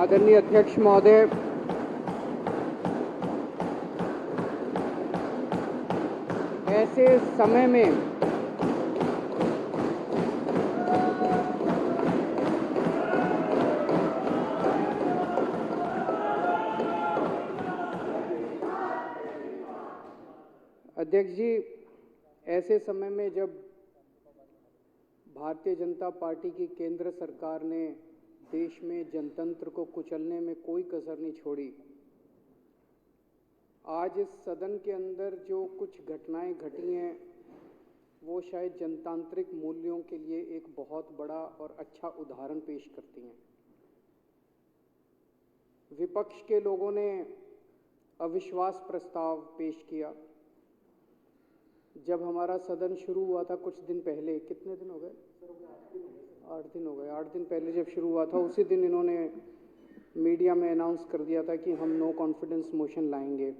आदरणीय अध्यक्ष महोदय, ऐसे समय में अध्यक्ष जी, ऐसे समय में जब भारतीय जनता पार्टी की केंद्र सरकार ने देश में जनतंत्र को कुचलने में कोई कसर नहीं छोड़ी, आज इस सदन के अंदर जो कुछ घटनाएं घटी हैं वो शायद जनतांत्रिक मूल्यों के लिए एक बहुत बड़ा और अच्छा उदाहरण पेश करती हैं। विपक्ष के लोगों ने अविश्वास प्रस्ताव पेश किया। जब हमारा सदन शुरू हुआ था कुछ दिन पहले, कितने दिन हो गए? 8 दिन हो गए। 8 दिन पहले जब शुरू हुआ था उसी दिन इन्होंने मीडिया में अनाउंस कर दिया था कि हम नो कॉन्फिडेंस मोशन लाएंगे।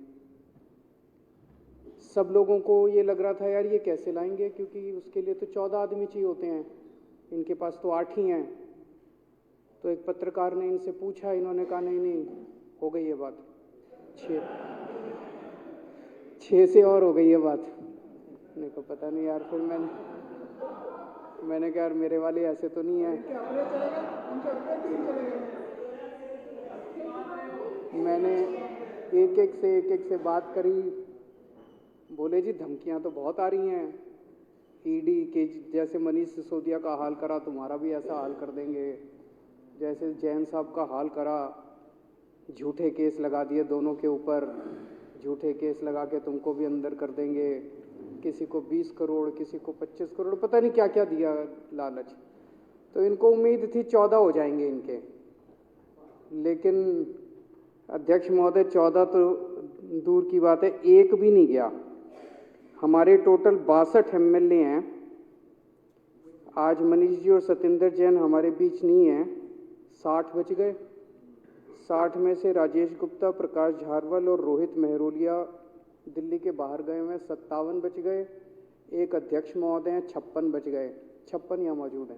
सब लोगों को ये लग रहा था यार ये कैसे लाएंगे, क्योंकि उसके लिए तो 14 आदमी चाहिए होते हैं, इनके पास तो 8 ही हैं। तो एक पत्रकार ने इनसे पूछा, इन्होंने कहा नहीं हो गई ये बात, 6 से और हो गई ये बात। मेरे को पता नहीं यार, फिर मैंने कहा यार मेरे वाले ऐसे तो नहीं है। मैंने एक एक से बात करी। बोले जी धमकियां तो बहुत आ रही हैं, ईडी के जैसे मनीष सिसोदिया का हाल करा तुम्हारा भी ऐसा हाल कर देंगे, जैसे जैन साहब का हाल करा, झूठे केस लगा दिए दोनों के ऊपर, झूठे केस लगा के तुमको भी अंदर कर देंगे, किसी को 20 करोड़ किसी को 25 करोड़ पता नहीं क्या क्या दिया लालच। तो इनको उम्मीद थी 14 हो जाएंगे इनके, लेकिन अध्यक्ष महोदय 14 तो दूर की बात है, एक भी नहीं गया। हमारे टोटल 62 एमएलए हैं। आज मनीष जी और सत्येंद्र जैन हमारे बीच नहीं है, 60 बच गए। 60 में से राजेश गुप्ता, प्रकाश झारवाल और रोहित मेहरोलिया दिल्ली के बाहर गए हुए, 57 बच गए। एक अध्यक्ष महोदय हैं, 56 बच गए। 56 यहाँ मौजूद हैं।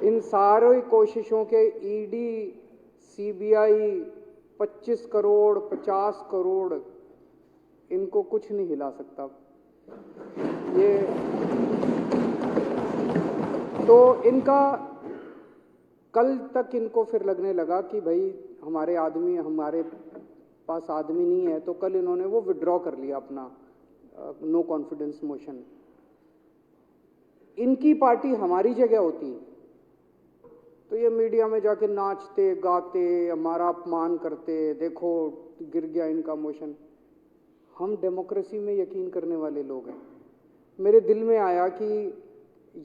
इन सारी कोशिशों के ईडी, सीबीआई 25 करोड़ 50 करोड़ इनको कुछ नहीं हिला सकता। ये तो इनका कल तक इनको फिर लगने लगा कि भाई हमारे पास आदमी नहीं है, तो कल इन्होंने वो विड्रॉ कर लिया अपना नो कॉन्फिडेंस मोशन। इनकी पार्टी हमारी जगह होती तो ये मीडिया में जाके नाचते गाते हमारा अपमान करते, देखो गिर गया इनका मोशन। हम डेमोक्रेसी में यकीन करने वाले लोग हैं। मेरे दिल में आया कि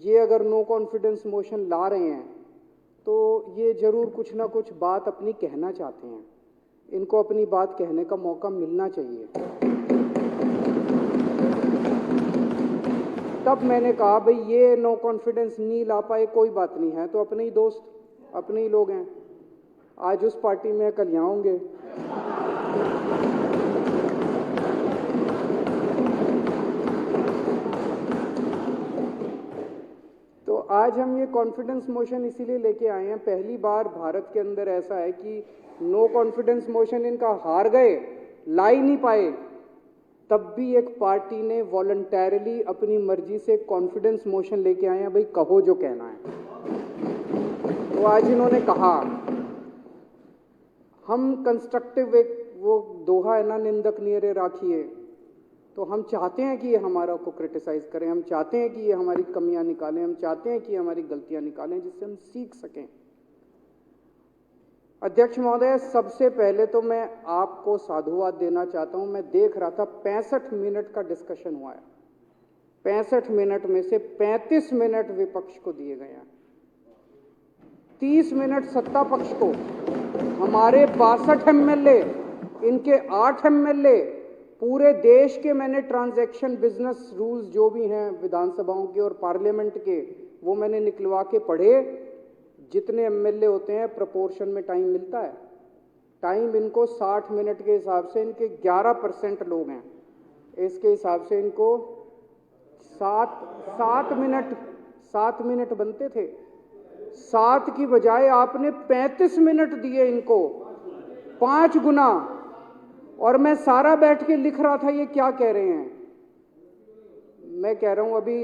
ये अगर नो कॉन्फिडेंस मोशन ला रहे हैं तो ये जरूर कुछ ना कुछ बात अपनी कहना चाहते हैं, इनको अपनी बात कहने का मौका मिलना चाहिए। तब मैंने कहा भाई ये नो कॉन्फिडेंस नहीं ला पाए कोई बात नहीं है, तो अपने ही दोस्त अपने ही लोग हैं, आज उस पार्टी में कल यहाँ होंगे। तो आज हम ये कॉन्फिडेंस मोशन इसीलिए लेके आए हैं। पहली बार भारत के अंदर ऐसा है कि नो कॉन्फिडेंस मोशन इनका हार गए, ला ही नहीं पाए, तब भी एक पार्टी ने वॉलंटरली अपनी मर्जी से कॉन्फिडेंस मोशन लेके आए हैं, भाई कहो जो कहना है। तो आज इन्होंने कहा हम कंस्ट्रक्टिव, एक वो दोहा है ना, निंदक नियरे राखिए, तो हम चाहते हैं कि ये हमारा को क्रिटिसाइज करें, हम चाहते हैं कि ये हमारी कमियां निकालें, हम चाहते हैं कि हमारी गलतियां निकालें जिससे हम सीख सकें। अध्यक्ष महोदय, सबसे पहले तो मैं आपको साधुवाद देना चाहता हूं। मैं देख रहा था 65 मिनट का डिस्कशन हुआ है, 65 मिनट में से 35 मिनट विपक्ष को दिए गए हैं, 30 मिनट सत्ता पक्ष को। हमारे 62 एमएलए, इनके 8 एमएलए, पूरे देश के मैंने ट्रांजैक्शन बिजनेस रूल्स जो भी हैं विधानसभाओं के और पार्लियामेंट के, वो मैंने निकलवा के पढ़े। जितने एमएलए होते हैं प्रोपोर्शन में टाइम मिलता है। टाइम इनको 60 मिनट के हिसाब से, इनके 11% लोग हैं, इसके हिसाब से इनको 7 मिनट बनते थे। 7 की बजाय आपने 35 मिनट दिए इनको, 5 गुना। और मैं सारा बैठ के लिख रहा था ये क्या कह रहे हैं। मैं कह रहा हूं अभी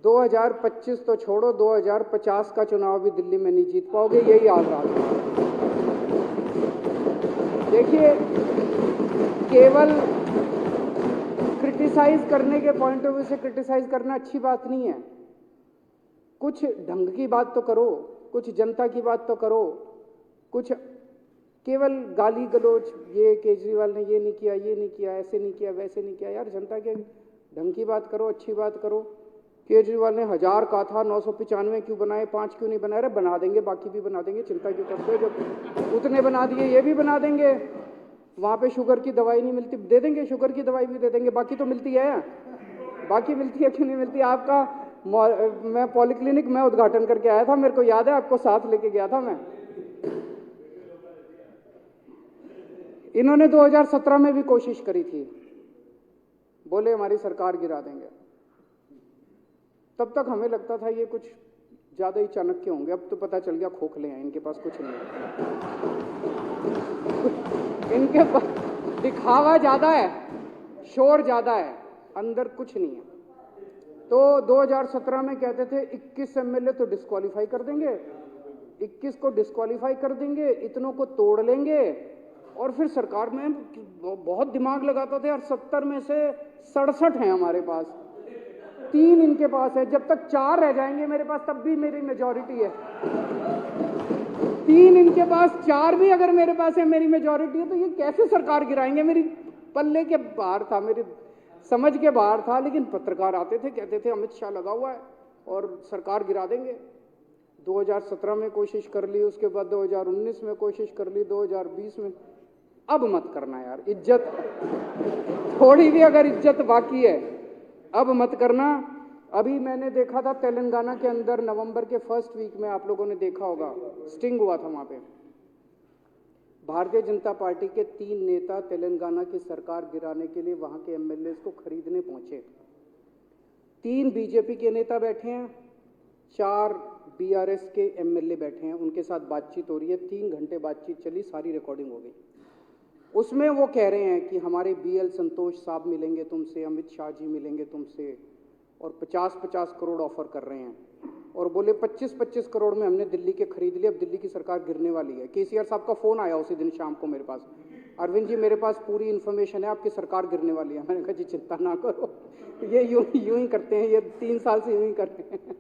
2025 तो छोड़ो, 2050 का चुनाव भी दिल्ली में नहीं जीत पाओगे, यही हाल रहा है। देखिए, केवल क्रिटिसाइज करने के पॉइंट ऑफ व्यू से क्रिटिसाइज करना अच्छी बात नहीं है। कुछ ढंग की बात तो करो, कुछ जनता की बात तो करो। कुछ केवल गाली गलोच, ये केजरीवाल ने ये नहीं किया, ये नहीं किया, ऐसे नहीं किया, वैसे नहीं किया। यार जनता के ढंग की बात करो, अच्छी बात करो। केजरीवाल ने 1000 कहा था, 995 क्यों बनाए, 5 क्यों नहीं बनाए? अरे बना देंगे, बाकी भी बना देंगे, चिंता क्यों करते हो? जब उतने बना दिए ये भी बना देंगे। वहां पे शुगर की दवाई नहीं मिलती, दे देंगे, शुगर की दवाई भी दे देंगे। बाकी तो मिलती है, बाकी मिलती है, क्यों नहीं मिलती? आपका मैं पॉलीक्लिनिक में उद्घाटन करके आया था, मेरे को याद है, आपको साथ लेके गया था मैं। इन्होंने 2017 में भी कोशिश करी थी, बोले हमारी सरकार गिरा देंगे। तब तक हमें लगता था ये कुछ ज्यादा ही चाणक्य होंगे, अब तो पता चल गया खोखले हैं, इनके पास कुछ नहीं है। इनके पास दिखावा ज्यादा है, शोर ज्यादा है, अंदर कुछ नहीं है। तो 2017 में कहते थे 21 एमएलए तो डिस्क्वालीफाई कर देंगे, 21 को डिस्क्वालीफाई कर देंगे, इतनों को तोड़ लेंगे। और फिर सरकार में बहुत दिमाग लगाता था यार, 70 में से 67 हैं हमारे पास, 3 इनके पास है, जब तक 4 रह जाएंगे मेरे पास तब भी मेरी मेजॉरिटी है। 3 इनके पास, 4 भी अगर मेरे पास है, मेरी मेजॉरिटी है, तो ये कैसे सरकार गिराएंगे? मेरी पल्ले के बाहर था, मेरी समझ के बाहर था। लेकिन पत्रकार आते थे, कहते थे अमित शाह लगा हुआ है और सरकार गिरा देंगे। 2017 में कोशिश कर ली, उसके बाद 2019 में कोशिश कर ली, 2020 में। अब मत करना यार, इज्जत थोड़ी भी अगर इज्जत बाकी है अब मत करना। अभी मैंने देखा था तेलंगाना के अंदर नवंबर के फर्स्ट वीक में, आप लोगों ने देखा होगा, स्टिंग हुआ था वहां पे। भारतीय जनता पार्टी के 3 नेता तेलंगाना की सरकार गिराने के लिए वहां के एमएलए को खरीदने पहुंचे। 3 बीजेपी के नेता बैठे हैं, 4 बीआरएस के एमएलए बैठे हैं, उनके साथ बातचीत हो रही है। 3 घंटे बातचीत चली, सारी रिकॉर्डिंग हो गई। उसमें वो कह रहे हैं कि हमारे बीएल संतोष साहब मिलेंगे तुमसे, अमित शाह जी मिलेंगे तुमसे, और 50-50 करोड़ ऑफर कर रहे हैं। और बोले 25-25 करोड़ में हमने दिल्ली के खरीद लिए, अब दिल्ली की सरकार गिरने वाली है। केसीआर साहब का फोन आया उसी दिन शाम को मेरे पास, अरविंद जी मेरे पास पूरी इन्फॉर्मेशन है, आपकी सरकार गिरने वाली है। मैंने कहा जी चिंता ना करो, ये यूं ही करते हैं, ये 3 साल से यूं ही करते हैं।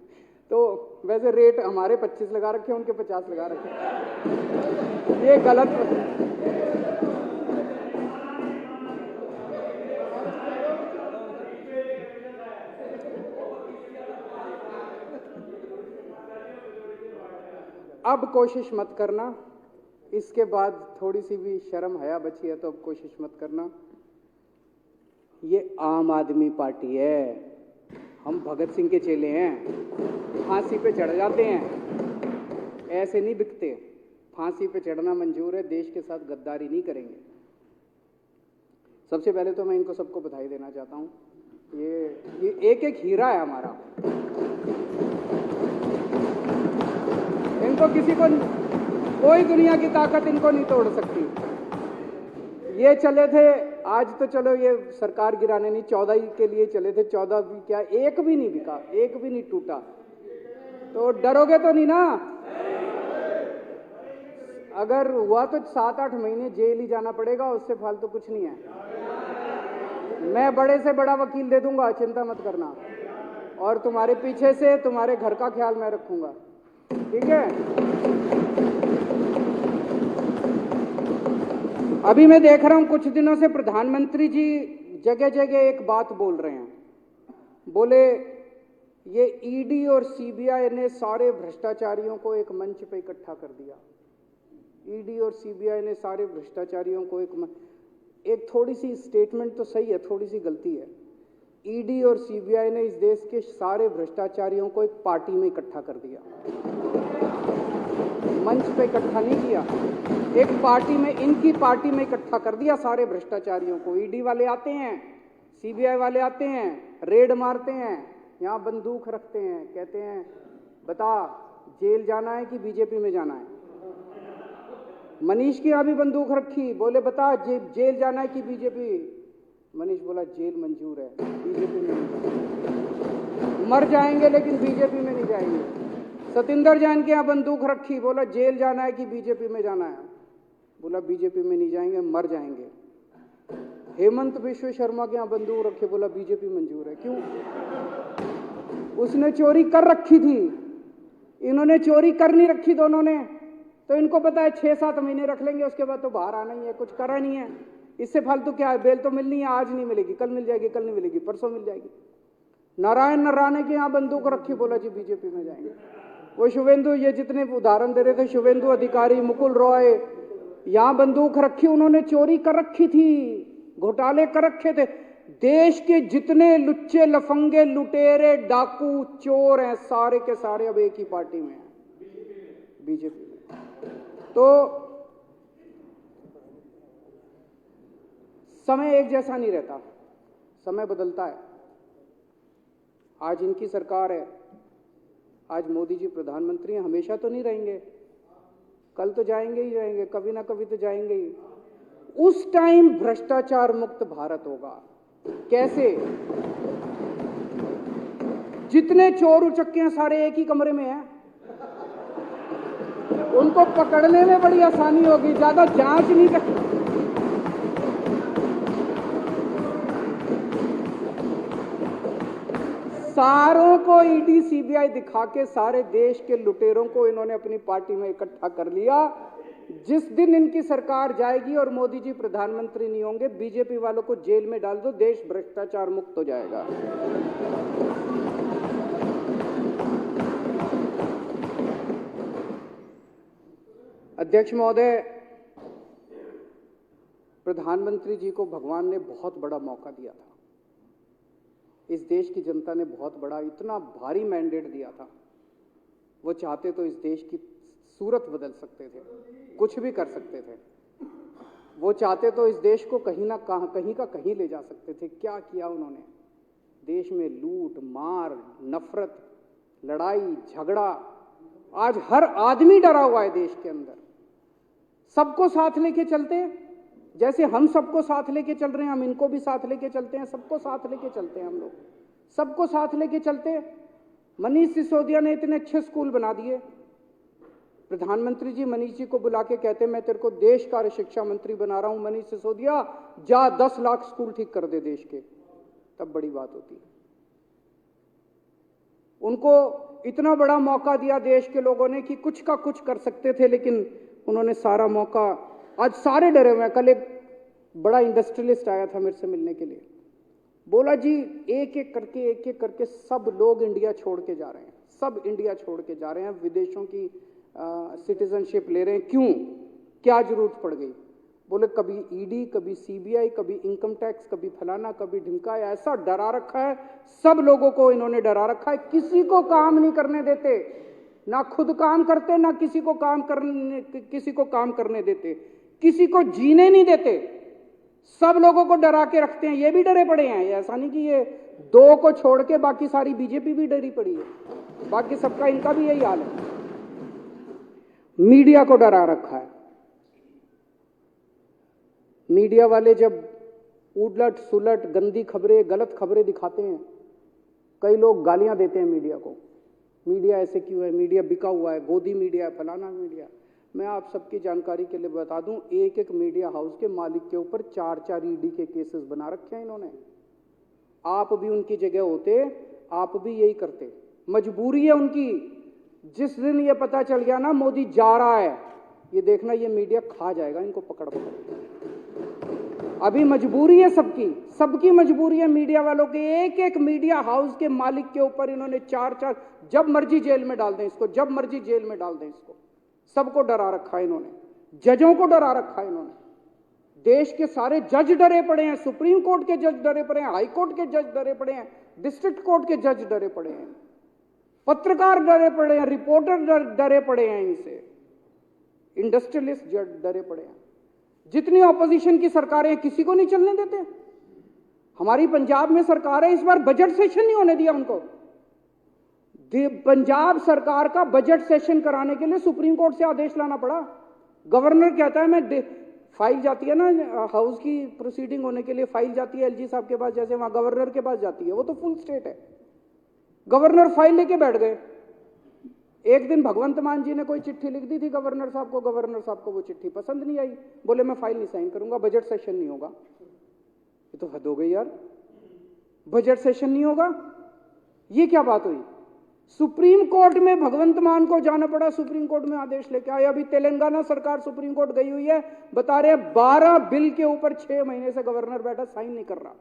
तो वैसे रेट हमारे 25 लगा रखे, उनके 50 लगा रखे, ये गलत। अब कोशिश मत करना, इसके बाद थोड़ी सी भी शर्म हया बची है तो अब कोशिश मत करना। ये आम आदमी पार्टी है, हम भगत सिंह के चेले हैं, फांसी पे चढ़ जाते हैं, ऐसे नहीं बिकते। फांसी पे चढ़ना मंजूर है, देश के साथ गद्दारी नहीं करेंगे। सबसे पहले तो मैं इनको सबको बधाई देना चाहता हूं, ये एक एक हीरा है हमारा। इनको किसी को, कोई दुनिया की ताकत इनको नहीं तोड़ सकती। ये चले थे, आज तो चलो ये सरकार गिराने नहीं, 14 के लिए चले थे, 14 भी क्या, एक भी नहीं बिका, एक भी नहीं टूटा। तो डरोगे तो नहीं ना? अगर हुआ तो 7-8 महीने जेल ही जाना पड़ेगा, उससे फालतू कुछ नहीं है। मैं बड़े से बड़ा वकील दे दूंगा, चिंता मत करना। और तुम्हारे पीछे से तुम्हारे घर का ख्याल मैं रखूंगा, ठीक है? अभी मैं देख रहा हूं कुछ दिनों से प्रधानमंत्री जी जगह जगह एक बात बोल रहे हैं। बोले ये ईडी और सीबीआई ने सारे भ्रष्टाचारियों को एक मंच पे इकट्ठा कर दिया। ईडी और सीबीआई ने सारे भ्रष्टाचारियों को एक थोड़ी सी स्टेटमेंट तो सही है, थोड़ी सी गलती है। ईडी और सीबीआई ने इस देश के सारे भ्रष्टाचारियों को एक पार्टी में इकट्ठा कर दिया। मंच पे इकट्ठा नहीं किया, एक पार्टी में, इनकी पार्टी में इकट्ठा कर दिया सारे भ्रष्टाचारियों को। ईडी वाले आते हैं, सीबीआई वाले आते हैं, रेड मारते हैं, यहाँ बंदूक रखते हैं, कहते हैं बता जेल जाना है कि बीजेपी में जाना है। मनीष की यहाँ भी बंदूक रखी, बोले बता जेल जाना है कि बीजेपी। मनीष बोला जेल मंजूर है, बीजेपी में नहीं जाएंगे, मर जाएंगे लेकिन बीजेपी में नहीं जाएंगे। सतिंदर जैन के यहाँ बंदूक रखी, बोला जेल जाना है कि बीजेपी में जाना है, बोला बीजेपी में नहीं जाएंगे, मर जाएंगे। हेमंत बिश्व शर्मा के यहाँ बंदूक रखे, बोला बीजेपी मंजूर है। क्यों? उसने चोरी कर रखी थी, इन्होंने चोरी कर नहीं रखी दोनों ने, तो इनको पता है 6-7 महीने रख लेंगे, उसके बाद तो बाहर आना ही है, कुछ करा नहीं है, इससे फालतू क्या है। बेल तो मिलनी है, आज नहीं मिलेगी, कल मिल जाएगी, कल नहीं मिलेगी, परसों मिल जाएगी। नारायण नराने के यहाँ बंदूक रखी, बोला जी बीजेपी में जाएंगे। वो शुभेंदु, ये जितने उदाहरण दे रहे थे, शुभेंदु अधिकारी, मुकुल रॉय, यहाँ बंदूक रखी, उन्होंने चोरी कर रखी थी, घोटाले कर रखे थे। देश के जितने लुच्चे लफंगे लुटेरे डाकू चोर हैं, सारे के सारे अब एक ही पार्टी में हैं, बीजेपी में। तो समय एक जैसा नहीं रहता, समय बदलता है। आज इनकी सरकार है, आज मोदी जी प्रधानमंत्री हैं, हमेशा तो नहीं रहेंगे, कल तो जाएंगे ही जाएंगे, कभी ना कभी तो जाएंगे ही। उस टाइम भ्रष्टाचार मुक्त भारत होगा। कैसे? जितने चोर उचक्के हैं सारे एक ही कमरे में हैं, उनको पकड़ने में बड़ी आसानी होगी, ज्यादा जांच नहीं कर। सारों को ईडी सीबीआई दिखा के सारे देश के लुटेरों को इन्होंने अपनी पार्टी में इकट्ठा कर लिया। जिस दिन इनकी सरकार जाएगी और मोदी जी प्रधानमंत्री नहीं होंगे, बीजेपी वालों को जेल में डाल दो, देश भ्रष्टाचार मुक्त हो जाएगा। अध्यक्ष महोदय, प्रधानमंत्री जी को भगवान ने बहुत बड़ा मौका दिया था, इस देश की जनता ने बहुत बड़ा, इतना भारी मैंडेट दिया था। वो चाहते तो इस देश की सूरत बदल सकते थे, कुछ भी कर सकते थे। वो चाहते तो इस देश को कहीं ना कहीं का कहीं ले जा सकते थे। क्या किया उन्होंने? देश में लूट मार, नफरत, लड़ाई झगड़ा, आज हर आदमी डरा हुआ है देश के अंदर। सबको साथ लेके चलते, जैसे हम सबको साथ लेके चल रहे हैं, हम इनको भी साथ लेके चलते हैं, सबको साथ लेके चलते हैं, हम लोग सबको साथ लेके चलते। मनीष सिसोदिया ने इतने अच्छे स्कूल बना दिए, प्रधानमंत्री जी मनीष जी को बुला के कहते मैं तेरे को देश कार्य शिक्षा मंत्री बना रहा हूं, मनीष सिसोदिया जा 10 लाख स्कूल ठीक कर दे देश के, तब बड़ी बात होती। उनको इतना बड़ा मौका दिया देश के लोगों ने कि कुछ का कुछ कर सकते थे, लेकिन उन्होंने सारा मौका, आज सारे डरे हुए हैं। कल एक बड़ा इंडस्ट्रियलिस्ट आया था मेरे से मिलने के लिए, बोला जी एक एक करके सब लोग इंडिया छोड़ के जा रहे हैं, सब इंडिया छोड़ के जा रहे हैं, विदेशों की सिटीजनशिप ले रहे हैं, क्यों, क्या जरूरत पड़ गई? बोले कभी ईडी, कभी सीबीआई, कभी इनकम टैक्स, कभी फलाना, कभी ढिमका, ऐसा डरा रखा है, सब लोगों को इन्होंने डरा रखा है, किसी को काम नहीं करने देते, ना खुद काम करते, ना किसी को काम करने देते, किसी को जीने नहीं देते, सब लोगों को डरा के रखते हैं। ये भी डरे पड़े हैं, ऐसा नहीं कि ये 2 को छोड़ के बाकी सारी बीजेपी भी डरी पड़ी है, बाकी सबका इनका भी यही हाल है। मीडिया को डरा रखा है। मीडिया वाले जब उलट सुलट गंदी खबरें, गलत खबरें दिखाते हैं, कई लोग गालियां देते हैं मीडिया को, मीडिया ऐसे क्यों है, मीडिया बिका हुआ है, गोदी मीडिया है, फलाना मीडिया। मैं आप सबकी जानकारी के लिए बता दूं, एक मीडिया हाउस के मालिक के ऊपर 4-4 ईडी के केसेस बना रखे हैं इन्होंने। आप भी उनकी जगह होते, आप भी यही करते। मजबूरी है उनकी। जिस दिन ये पता चल गया ना मोदी जा रहा है, ये देखना ये मीडिया खा जाएगा इनको पकड़ पकड़। अभी मजबूरी है सबकी मजबूरी है, मीडिया वालों के। एक मीडिया हाउस के मालिक के ऊपर इन्होंने 4-4, जब मर्जी जेल में डाल दें इसको, जब मर्जी जेल में डाल दें इसको। सबको डरा रखा है इन्होंने, जजों को डरा रखा है इन्होंने, देश के सारे जज डरे पड़े हैं, सुप्रीम कोर्ट के जज डरे पड़े हैं, हाई कोर्ट के जज डरे पड़े हैं, डिस्ट्रिक्ट कोर्ट के जज डरे पड़े हैं, पत्रकार डरे पड़े हैं, रिपोर्टर डरे पड़े हैं, इनसे इंडस्ट्रियलिस्ट डरे पड़े हैं। जितनी ऑपोजिशन की सरकारें हैं, किसी को नहीं चलने देते। हमारी पंजाब में सरकार है, इस बार बजट सेशन नहीं होने दिया उनको। पंजाब सरकार का बजट सेशन कराने के लिए सुप्रीम कोर्ट से आदेश लाना पड़ा। गवर्नर कहता है, मैं फाइल जाती है ना हाउस की प्रोसीडिंग होने के लिए, फाइल जाती है एलजी साहब के पास, जैसे वहां गवर्नर के पास जाती है, वो तो फुल स्टेट है। गवर्नर फाइल लेके बैठ गए। एक दिन भगवंत मान जी ने कोई चिट्ठी लिख दी थी गवर्नर साहब को, गवर्नर साहब को वो चिट्ठी पसंद नहीं आई, बोले मैं फाइल नहीं साइन करूंगा, बजट सेशन नहीं होगा। ये तो हद हो गई यार, बजट सेशन नहीं होगा, ये क्या बात हुई? सुप्रीम कोर्ट में भगवंत मान को जाना पड़ा, सुप्रीम कोर्ट में आदेश लेके आए। अभी तेलंगाना सरकार सुप्रीम कोर्ट गई हुई है, बता रहे 12 बिल के ऊपर 6 महीने से गवर्नर बैठा, साइन नहीं कर रहा।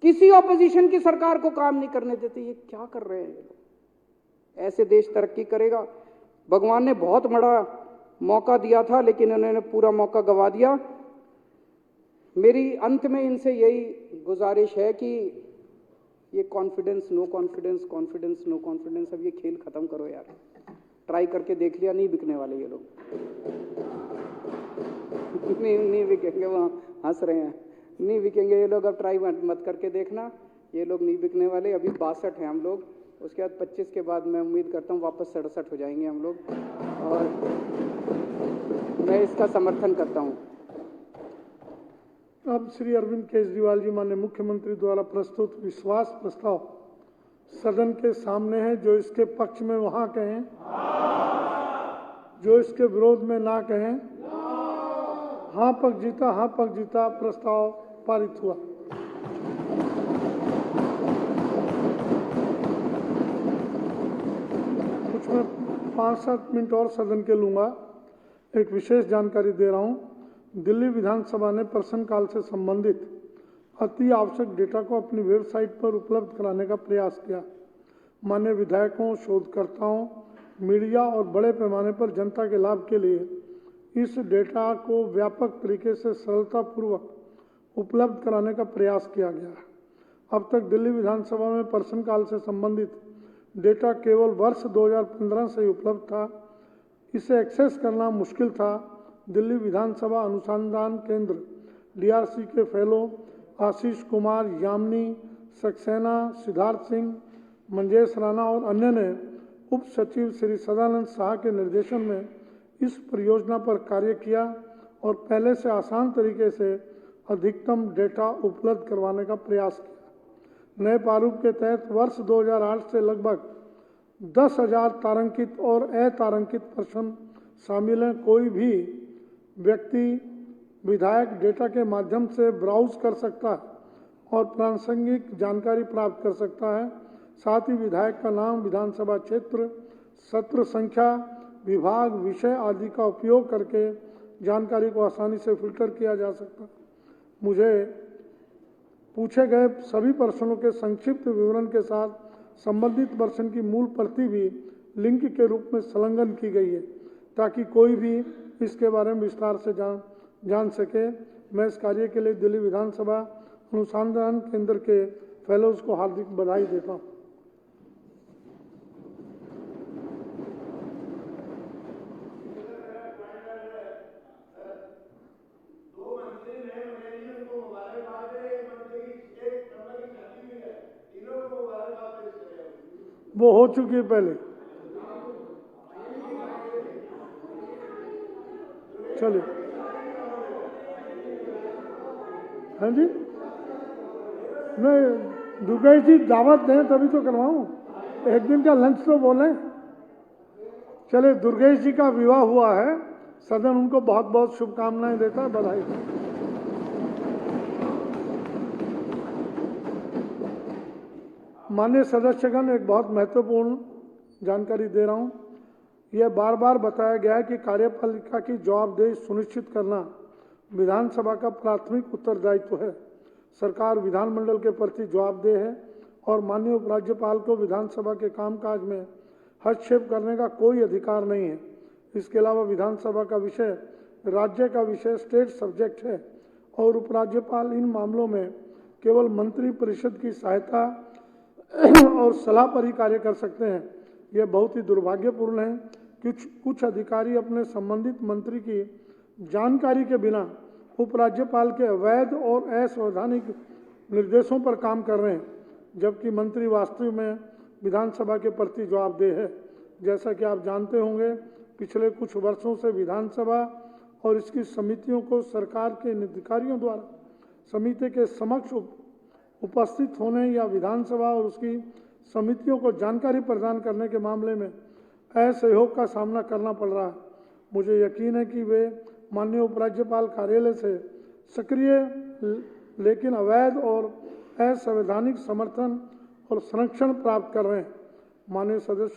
किसी ऑपोजिशन की सरकार को काम नहीं करने देते। ये क्या कर रहे हैं ये लोग? ऐसे देश तरक्की करेगा? भगवान ने बहुत बड़ा मौका दिया था, लेकिन उन्होंने पूरा मौका गंवा दिया। मेरी अंत में इनसे यही गुजारिश है कि ये confidence no confidence, confidence no confidence, अब ये खेल खत्म करो यार। ट्राई करके देख लिया, नहीं बिकने वाले ये लोग। नहीं बिकेंगे, वहाँ हंस रहे हैं, नहीं बिकेंगे ये लोग। अब ट्राई मत करके देखना, ये लोग नहीं बिकने वाले। अभी 62 हैं हम लोग, उसके बाद 25 के बाद मैं उम्मीद करता हूँ वापस 67 हो जाएंगे हम लोग, और मैं इसका समर्थन करता हूँ। अब श्री अरविंद केजरीवाल जी माननीय मुख्यमंत्री द्वारा प्रस्तुत विश्वास प्रस्ताव सदन के सामने है। जो इसके पक्ष में वहां कहें, जो इसके विरोध में ना कहें। हाँ पक्ष जीता, हाँ पक्ष जीता। प्रस्ताव पारित हुआ। कुछ मैं 5-7 मिनट और सदन के लूंगा। एक विशेष जानकारी दे रहा हूं। दिल्ली विधानसभा ने प्रश्नकाल से संबंधित अति आवश्यक डेटा को अपनी वेबसाइट पर उपलब्ध कराने का प्रयास किया। माननीय विधायकों, शोधकर्ताओं, मीडिया और बड़े पैमाने पर जनता के लाभ के लिए इस डेटा को व्यापक तरीके से सरलतापूर्वक उपलब्ध कराने का प्रयास किया गया है। अब तक दिल्ली विधानसभा में प्रश्नकाल से संबंधित डेटा केवल वर्ष 2015 से ही उपलब्ध था। इसे एक्सेस करना मुश्किल था। दिल्ली विधानसभा अनुसंधान केंद्र DRC के फेलो आशीष कुमार, यामिनी सक्सेना, सिद्धार्थ सिंह, मंजेश राणा और अन्य ने उप सचिव श्री सदानंद शाह के निर्देशन में इस परियोजना पर कार्य किया और पहले से आसान तरीके से अधिकतम डेटा उपलब्ध करवाने का प्रयास किया। नए प्रारूप के तहत वर्ष 2008 से लगभग 10,000 तारांकित और अतारांकित प्रश्न शामिल हैं। कोई भी व्यक्ति विधायक डेटा के माध्यम से ब्राउज कर सकता है और प्रासंगिक जानकारी प्राप्त कर सकता है। साथ ही विधायक का नाम, विधानसभा क्षेत्र, सत्र संख्या, विभाग, विषय आदि का उपयोग करके जानकारी को आसानी से फिल्टर किया जा सकता है। मुझे पूछे गए सभी प्रश्नों के संक्षिप्त विवरण के साथ संबंधित प्रश्न की मूल प्रति भी लिंक के रूप में संलग्न की गई है, ताकि कोई भी इसके बारे में विस्तार से जान सके। मैं इस कार्य के लिए दिल्ली विधानसभा अनुसंधान केंद्र के फेलोज को हार्दिक बधाई देता हूँ। वो हो चुकी है पहले। चलिए, हाँ जी, नहीं दुर्गेश जी दावत दें तभी तो करवाऊं। एक दिन का लंच तो बोलें। चले, दुर्गेश जी का विवाह हुआ है, सदन उनको बहुत बहुत शुभकामनाएं देता है, बधाई। माननीय सदस्यगण, एक बहुत महत्वपूर्ण जानकारी दे रहा हूं। यह बार बार बताया गया है कि कार्यपालिका की जवाबदेही सुनिश्चित करना विधानसभा का प्राथमिक उत्तरदायित्व है। सरकार विधानमंडल के प्रति जवाबदेह है और माननीय उपराज्यपाल को विधानसभा के कामकाज में हस्तक्षेप करने का कोई अधिकार नहीं है। इसके अलावा विधानसभा का विषय राज्य का विषय स्टेट सब्जेक्ट है और उपराज्यपाल इन मामलों में केवल मंत्री परिषद की सहायता और सलाह पर ही कार्य कर सकते हैं। यह बहुत ही दुर्भाग्यपूर्ण है। कुछ अधिकारी अपने संबंधित मंत्री की जानकारी के बिना उपराज्यपाल के अवैध और असंवैधानिक निर्देशों पर काम कर रहे हैं, जबकि मंत्री वास्तव में विधानसभा के प्रति जवाबदेह है। जैसा कि आप जानते होंगे, पिछले कुछ वर्षों से विधानसभा और इसकी समितियों को सरकार के अधिकारियों द्वारा समिति के समक्ष उपस्थित होने या विधानसभा और उसकी समितियों को जानकारी प्रदान करने के मामले में असहयोग का सामना करना पड़ रहा है। मुझे यकीन है कि वे माननीय उपराज्यपाल कार्यालय से सक्रिय लेकिन अवैध और असंवैधानिक समर्थन और संरक्षण प्राप्त कर रहे हैं। माननीय सदस्य